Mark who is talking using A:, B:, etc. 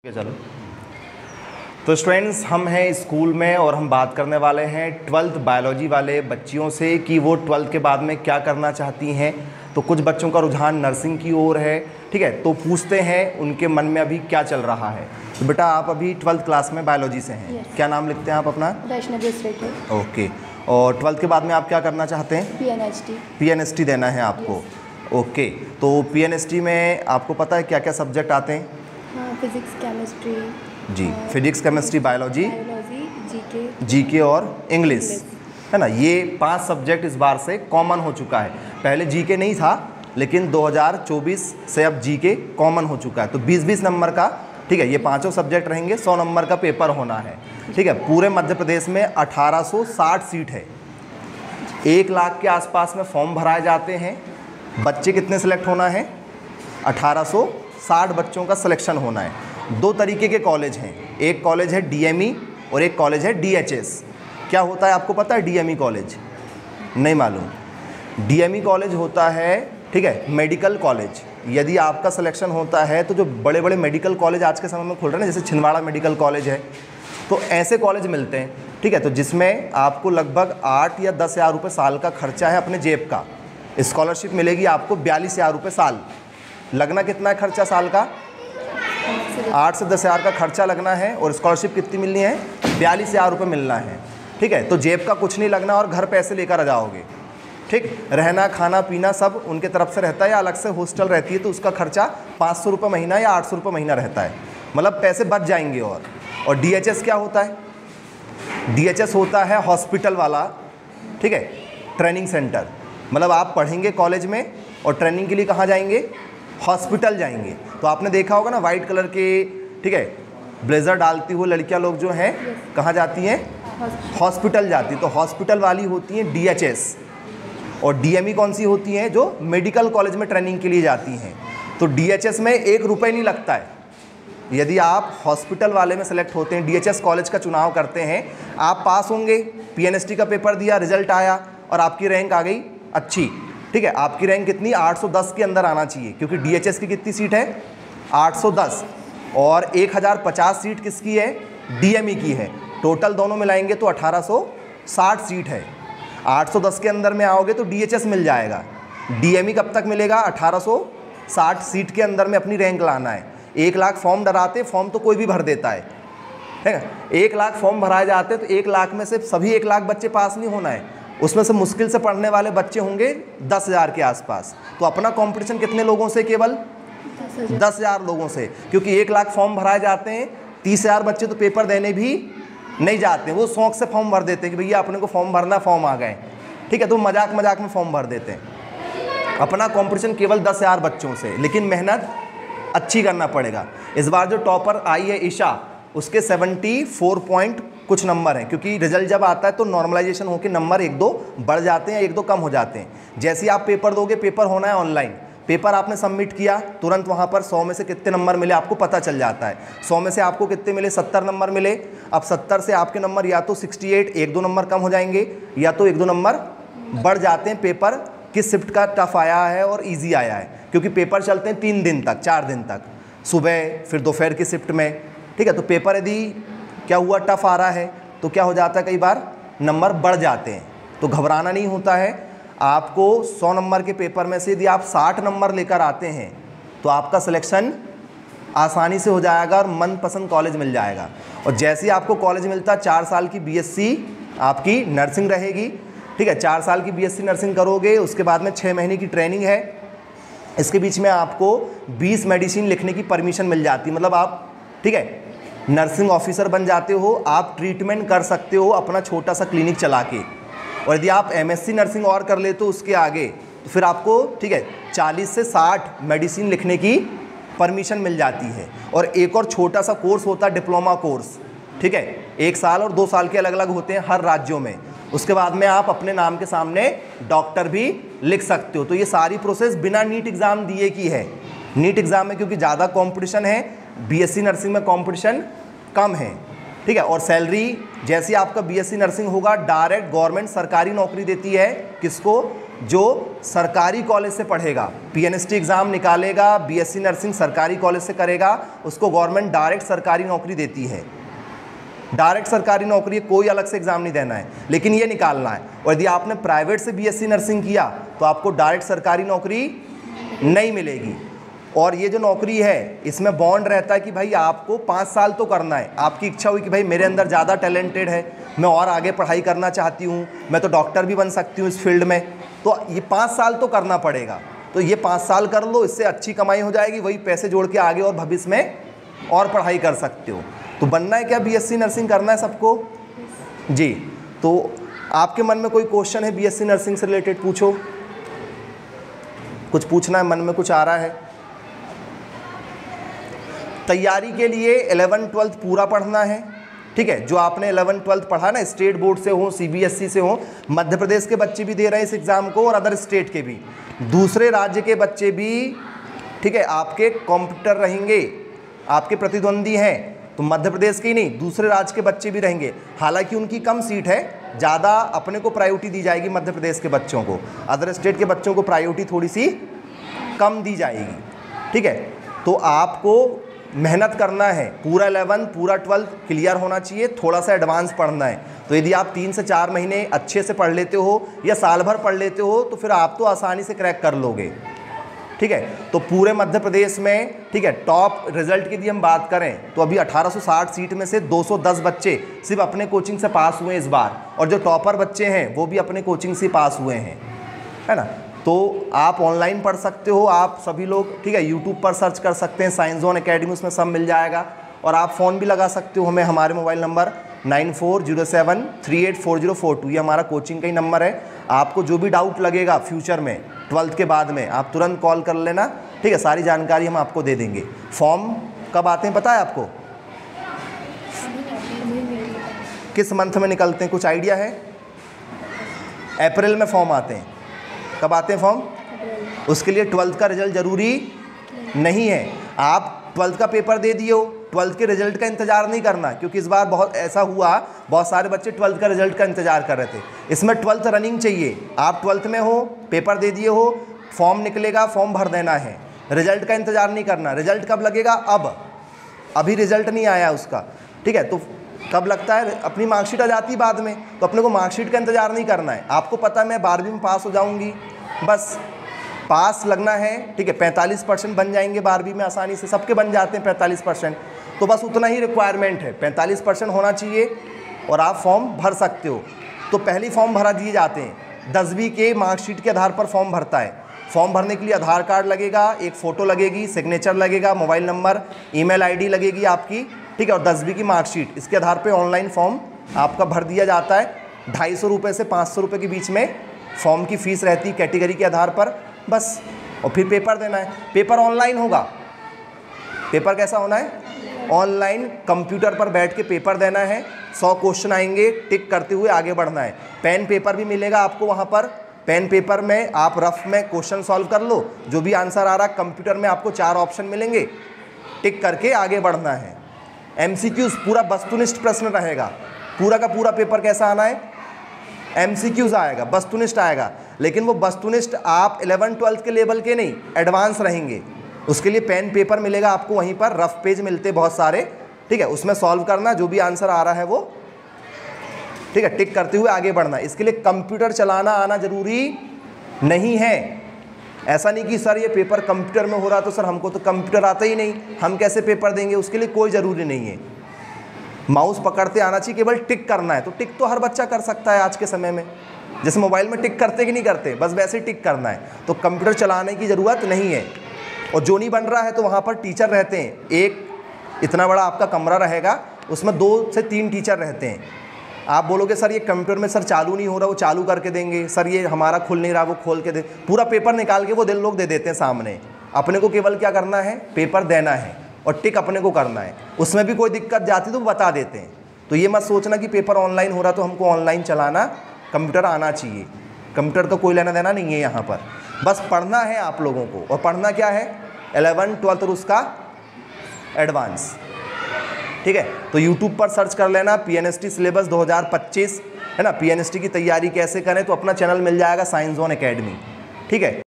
A: चलो तो स्टूडेंट्स, हम हैं स्कूल में और हम बात करने वाले हैं 12th बायोलॉजी वाले बच्चियों से कि वो 12th के बाद में क्या करना चाहती हैं। तो कुछ बच्चों का रुझान नर्सिंग की ओर है, ठीक है। तो पूछते हैं उनके मन में अभी क्या चल रहा है। तो बेटा आप अभी 12th क्लास में बायोलॉजी से हैं।
B: yes.
A: क्या नाम लिखते हैं आप अपना?
B: वैष्णवी स्ट्रेटर।
A: ओके, और 12th के बाद में आप क्या करना चाहते हैं? PNST देना है आपको। ओके, तो PNST में आपको पता है क्या क्या सब्जेक्ट आते हैं?
B: फिजिक्स, केमिस्ट्री
A: जी, फिजिक्स, केमिस्ट्री, बायोलॉजी, जीके और इंग्लिश, है ना। ये 5 सब्जेक्ट इस बार से कॉमन हो चुका है। पहले जीके नहीं था, लेकिन 2024 से अब जीके कॉमन हो चुका है। तो 20-20 नंबर का, ठीक है, ये 5 सब्जेक्ट रहेंगे। 100 नंबर का पेपर होना है, ठीक है। पूरे मध्य प्रदेश में 1860 सीट है। 1 लाख के आसपास में फॉर्म भराए जाते हैं। बच्चे कितने सेलेक्ट होना है? 1860 बच्चों का सिलेक्शन होना है। 2 तरीके के कॉलेज हैं, एक कॉलेज है DME और एक कॉलेज है DHS। क्या होता है आपको पता है? DME कॉलेज नहीं मालूम? DME कॉलेज होता है, ठीक है, मेडिकल कॉलेज। यदि आपका सिलेक्शन होता है तो जो बड़े बड़े मेडिकल कॉलेज आज के समय में खुल रहे हैं, जैसे छिंदवाड़ा मेडिकल कॉलेज है, तो ऐसे कॉलेज मिलते हैं, ठीक है। तो जिसमें आपको लगभग 8 या 10 हज़ार रुपये साल का खर्चा है अपने जेब का। स्कॉलरशिप मिलेगी आपको 42 हज़ार रुपये साल। लगना कितना है खर्चा साल का? 8 से 10 हज़ार का खर्चा लगना है और स्कॉलरशिप कितनी मिलनी है? 42 हज़ार रुपये मिलना है, ठीक है। तो जेब का कुछ नहीं लगना और घर पैसे लेकर आ जाओगे, ठीक। रहना खाना पीना सब उनके तरफ से रहता है, या अलग से हॉस्टल रहती है तो उसका खर्चा 500 रुपये महीना या 800 रुपये महीना रहता है, मतलब पैसे बच जाएंगे। और DHS क्या होता है? DHS होता है हॉस्पिटल वाला, ठीक है, ट्रेनिंग सेंटर। मतलब आप पढ़ेंगे कॉलेज में और ट्रेनिंग के लिए कहाँ जाएंगे? हॉस्पिटल जाएंगे। तो आपने देखा होगा ना, वाइट कलर के, ठीक है, ब्लेज़र डालती हुई लड़कियां लोग जो हैं कहाँ जाती हैं? हॉस्पिटल जाती। तो हॉस्पिटल वाली होती हैं DHS, और DME कौन सी होती हैं? जो मेडिकल कॉलेज में ट्रेनिंग के लिए जाती हैं। तो DHS में 1 रुपये नहीं लगता है। यदि आप हॉस्पिटल वाले में सेलेक्ट होते हैं, DHS कॉलेज का चुनाव करते हैं, आप पास होंगे, PNST का पेपर दिया, रिजल्ट आया और आपकी रैंक आ गई अच्छी, ठीक है। आपकी रैंक कितनी? 810 के अंदर आना चाहिए, क्योंकि DHS की कितनी सीट है? 810, और 1050 सीट किसकी है? DME की है। टोटल दोनों मिलाएंगे तो 1860 सीट है। 810 के अंदर में आओगे तो DHS मिल जाएगा। DME कब तक मिलेगा? 1860 सीट के अंदर में अपनी रैंक लाना है। 1 लाख फॉर्म डराते, फॉर्म तो कोई भी भर देता है, ठीक है। 1 लाख फॉर्म भराए जाते तो 1 लाख में से सभी 1 लाख बच्चे पास नहीं होना है। उसमें से मुश्किल से पढ़ने वाले बच्चे होंगे 10 हज़ार के आसपास। तो अपना कंपटीशन कितने लोगों से? केवल 10 हज़ार लोगों से, क्योंकि 1 लाख फॉर्म भराए जाते हैं। 30 हज़ार बच्चे तो पेपर देने भी नहीं जाते, वो शौक से फॉर्म भर देते हैं कि भैया अपने को फॉर्म भरना, फॉर्म आ गए, ठीक है। तो मजाक मजाक में फॉर्म भर देते हैं। अपना कंपटीशन केवल 10 हज़ार बच्चों से, लेकिन मेहनत अच्छी करना पड़ेगा। इस बार जो टॉपर आई है ईशा, उसके 74 पॉइंट कुछ नंबर हैं, क्योंकि रिजल्ट जब आता है तो नॉर्मलाइजेशन होकर नंबर 1-2 बढ़ जाते हैं, 1-2 कम हो जाते हैं। जैसे ही आप पेपर दोगे, पेपर होना है ऑनलाइन, पेपर आपने सबमिट किया, तुरंत वहाँ पर 100 में से कितने नंबर मिले आपको पता चल जाता है। 100 में से आपको कितने मिले? 70 नंबर मिले। अब 70 से आपके नंबर या तो 68, 1-2 नंबर कम हो जाएंगे, या तो 1-2 नंबर बढ़ जाते हैं। पेपर किस शिफ्ट का टफ आया है और ईजी आया है, क्योंकि पेपर चलते हैं 3 दिन तक, 4 दिन तक, सुबह फिर दोपहर की शिफ्ट में, ठीक है। तो पेपर यदि क्या हुआ टफ आ रहा है तो क्या हो जाता है, कई बार नंबर बढ़ जाते हैं। तो घबराना नहीं होता है। आपको 100 नंबर के पेपर में से यदि आप 60 नंबर लेकर आते हैं तो आपका सिलेक्शन आसानी से हो जाएगा और मनपसंद कॉलेज मिल जाएगा। और जैसे ही आपको कॉलेज मिलता, 4 साल की BSc आपकी नर्सिंग रहेगी, ठीक है। 4 साल की BSc नर्सिंग करोगे, उसके बाद में 6 महीने की ट्रेनिंग है। इसके बीच में आपको 20 मेडिसिन लिखने की परमिशन मिल जाती है। मतलब आप, ठीक है, नर्सिंग ऑफिसर बन जाते हो, आप ट्रीटमेंट कर सकते हो अपना छोटा सा क्लिनिक चला के। और यदि आप MSc नर्सिंग और कर लेते हो उसके आगे, तो फिर आपको, ठीक है, 40 से 60 मेडिसिन लिखने की परमिशन मिल जाती है। और एक और छोटा सा कोर्स होता है, डिप्लोमा कोर्स, ठीक है। 1 साल और 2 साल के अलग अलग होते हैं हर राज्यों में। उसके बाद में आप अपने नाम के सामने डॉक्टर भी लिख सकते हो। तो ये सारी प्रोसेस बिना नीट एग्ज़ाम दिए की है। नीट एग्ज़ाम में क्योंकि ज़्यादा कॉम्पिटिशन है, BSc नर्सिंग में कॉम्पिटिशन कम है, ठीक है। और सैलरी जैसे आपका बीएससी नर्सिंग होगा डायरेक्ट गवर्नमेंट सरकारी नौकरी देती है किसको, जो सरकारी कॉलेज से पढ़ेगा, पीएनएसटी एग्ज़ाम निकालेगा, बीएससी नर्सिंग सरकारी कॉलेज से करेगा, उसको गवर्नमेंट डायरेक्ट सरकारी नौकरी देती है। डायरेक्ट सरकारी नौकरी, कोई अलग से एग्ज़ाम नहीं देना है, लेकिन ये निकालना है। और यदि आपने प्राइवेट से बीएससी नर्सिंग किया तो आपको डायरेक्ट सरकारी नौकरी नहीं मिलेगी। और ये जो नौकरी है इसमें बॉन्ड रहता है कि भाई आपको 5 साल तो करना है। आपकी इच्छा हुई कि भाई मेरे अंदर ज़्यादा टैलेंटेड है, मैं और आगे पढ़ाई करना चाहती हूँ, मैं तो डॉक्टर भी बन सकती हूँ इस फील्ड में, तो ये 5 साल तो करना पड़ेगा। तो ये 5 साल कर लो, इससे अच्छी कमाई हो जाएगी, वही पैसे जोड़ के आगे और भविष्य में और पढ़ाई कर सकते हो। तो बनना है क्या, बीएससी नर्सिंग करना है सबको जी। तो आपके मन में कोई क्वेश्चन है बीएससी नर्सिंग से रिलेटेड, पूछो, कुछ पूछना है मन में, कुछ आ रहा है? तैयारी के लिए 11th-12th पूरा पढ़ना है, ठीक है। जो आपने 11th-12th पढ़ा ना, स्टेट बोर्ड से हो, सीबीएसई से हो, मध्य प्रदेश के बच्चे भी दे रहे हैं इस एग्ज़ाम को और अदर स्टेट के भी, दूसरे राज्य के बच्चे भी, ठीक है, आपके कॉम्पिटिटर रहेंगे, आपके प्रतिद्वंदी हैं। तो मध्य प्रदेश के ही नहीं, दूसरे राज्य के बच्चे भी रहेंगे। हालांकि उनकी कम सीट है, ज़्यादा अपने को प्रायोरिटी दी जाएगी मध्य प्रदेश के बच्चों को, अदर स्टेट के बच्चों को प्रायोरिटी थोड़ी सी कम दी जाएगी, ठीक है। तो आपको मेहनत करना है, पूरा 11th पूरा 12th क्लियर होना चाहिए, थोड़ा सा एडवांस पढ़ना है। तो यदि आप 3 से 4 महीने अच्छे से पढ़ लेते हो या साल भर पढ़ लेते हो तो फिर आप तो आसानी से क्रैक कर लोगे, ठीक है। तो पूरे मध्य प्रदेश में, ठीक है, टॉप रिजल्ट की यदि हम बात करें तो अभी 1860 सीट में से 210 बच्चे सिर्फ अपने कोचिंग से पास हुए इस बार, और जो टॉपर बच्चे हैं वो भी अपने कोचिंग से पास हुए हैं, है ना। तो आप ऑनलाइन पढ़ सकते हो, आप सभी लोग, ठीक है, यूट्यूब पर सर्च कर सकते हैं, साइंस जोन एकेडमी, उसमें सब मिल जाएगा। और आप फ़ोन भी लगा सकते हो हमें, हमारे मोबाइल नंबर 9407384042, ये हमारा कोचिंग का ही नंबर है। आपको जो भी डाउट लगेगा फ्यूचर में 12th के बाद में, आप तुरंत कॉल कर लेना, ठीक है, सारी जानकारी हम आपको दे देंगे। फॉर्म कब आते हैं पता है आपको, किस मंथ में निकलते हैं, कुछ आइडिया है? अप्रैल में फॉर्म आते हैं। कब आते हैं फॉर्म? उसके लिए 12th का रिजल्ट ज़रूरी नहीं है। आप 12th का पेपर दे दिए हो, 12th के रिजल्ट का इंतज़ार नहीं करना, क्योंकि इस बार बहुत ऐसा हुआ, बहुत सारे बच्चे 12th का रिजल्ट का इंतज़ार कर रहे थे। इसमें 12th रनिंग चाहिए। आप 12th में हो, पेपर दे दिए हो, फॉर्म निकलेगा, फॉर्म भर देना है, रिजल्ट का इंतज़ार नहीं करना। रिजल्ट कब लगेगा? अभी रिजल्ट नहीं आया उसका, ठीक है। तो कब लगता है? अपनी मार्कशीट आ जाती है बाद में, तो अपने को मार्कशीट का इंतज़ार नहीं करना है। आपको पता है मैं 12वीं में पास हो जाऊंगी, बस पास लगना है, ठीक है। 45% बन जाएंगे 12वीं में आसानी से, सबके बन जाते हैं 45%, तो बस उतना ही रिक्वायरमेंट है, 45% होना चाहिए और आप फॉर्म भर सकते हो। तो पहले फॉर्म भरा दिए जाते हैं, 10वीं के मार्कशीट के आधार पर फॉर्म भरता है। फॉर्म भरने के लिए आधार कार्ड लगेगा, एक फ़ोटो लगेगी, सिग्नेचर लगेगा, मोबाइल नंबर, ईमेल आईडी लगेगी आपकी, ठीक है, और 10वीं की मार्कशीट। इसके आधार पे ऑनलाइन फॉर्म आपका भर दिया जाता है। 250 रुपये से 500 रुपये के बीच में फॉर्म की फ़ीस रहती है कैटेगरी के आधार पर, बस। और फिर पेपर देना है। पेपर ऑनलाइन होगा। पेपर कैसा होना है? ऑनलाइन, कंप्यूटर पर बैठ के पेपर देना है। 100 क्वेश्चन आएंगे, टिक करते हुए आगे बढ़ना है। पेन पेपर भी मिलेगा आपको वहाँ पर। पेन पेपर में आप रफ में क्वेश्चन सॉल्व कर लो, जो भी आंसर आ रहा, कंप्यूटर में आपको 4 ऑप्शन मिलेंगे, टिक करके आगे बढ़ना है। MCQs पूरा वस्तुनिष्ठ प्रश्न रहेगा। पूरा का पूरा पेपर कैसा आना है? MCQs आएगा, वस्तुनिष्ठ आएगा। लेकिन वो वस्तुनिष्ठ आप 11th-12th के लेवल के नहीं, एडवांस रहेंगे। उसके लिए पेन पेपर मिलेगा आपको वहीं पर, रफ पेज मिलते बहुत सारे, ठीक है। उसमें सॉल्व करना, जो भी आंसर आ रहा है वो, ठीक है, टिक करते हुए आगे बढ़ना। इसके लिए कंप्यूटर चलाना आना जरूरी नहीं है। ऐसा नहीं कि सर ये पेपर कंप्यूटर में हो रहा तो सर हमको तो कंप्यूटर आता ही नहीं, हम कैसे पेपर देंगे, उसके लिए कोई ज़रूरी नहीं है। माउस पकड़ते आना चाहिए, केवल टिक करना है। तो टिक तो हर बच्चा कर सकता है आज के समय में, जैसे मोबाइल में टिक करते कि नहीं करते, बस वैसे ही टिक करना है। तो कंप्यूटर चलाने की ज़रूरत नहीं है। और जो नहीं बन रहा है तो वहाँ पर टीचर रहते हैं। एक इतना बड़ा आपका कमरा रहेगा, उसमें 2 से 3 टीचर रहते हैं। आप बोलोगे सर ये कंप्यूटर में सर चालू नहीं हो रहा, वो चालू करके देंगे, सर ये हमारा खुल नहीं रहा, वो खोल के दे, पूरा पेपर निकाल के वो लोग दे देते हैं सामने। अपने को केवल क्या करना है? पेपर देना है और टिक अपने को करना है। उसमें भी कोई दिक्कत जाती तो वो बता देते हैं। तो ये मत सोचना कि पेपर ऑनलाइन हो रहा तो हमको ऑनलाइन चलाना, कंप्यूटर आना चाहिए। कंप्यूटर का कोई लेना देना नहीं है यहाँ पर, बस पढ़ना है आप लोगों को। और पढ़ना क्या है? 11th-12th और उसका एडवांस, ठीक है। तो यूट्यूब पर सर्च कर लेना PNST सिलेबस 2025, है ना। PNST की तैयारी कैसे करें, तो अपना चैनल मिल जाएगा साइंस ज़ोन एकेडमी, ठीक है।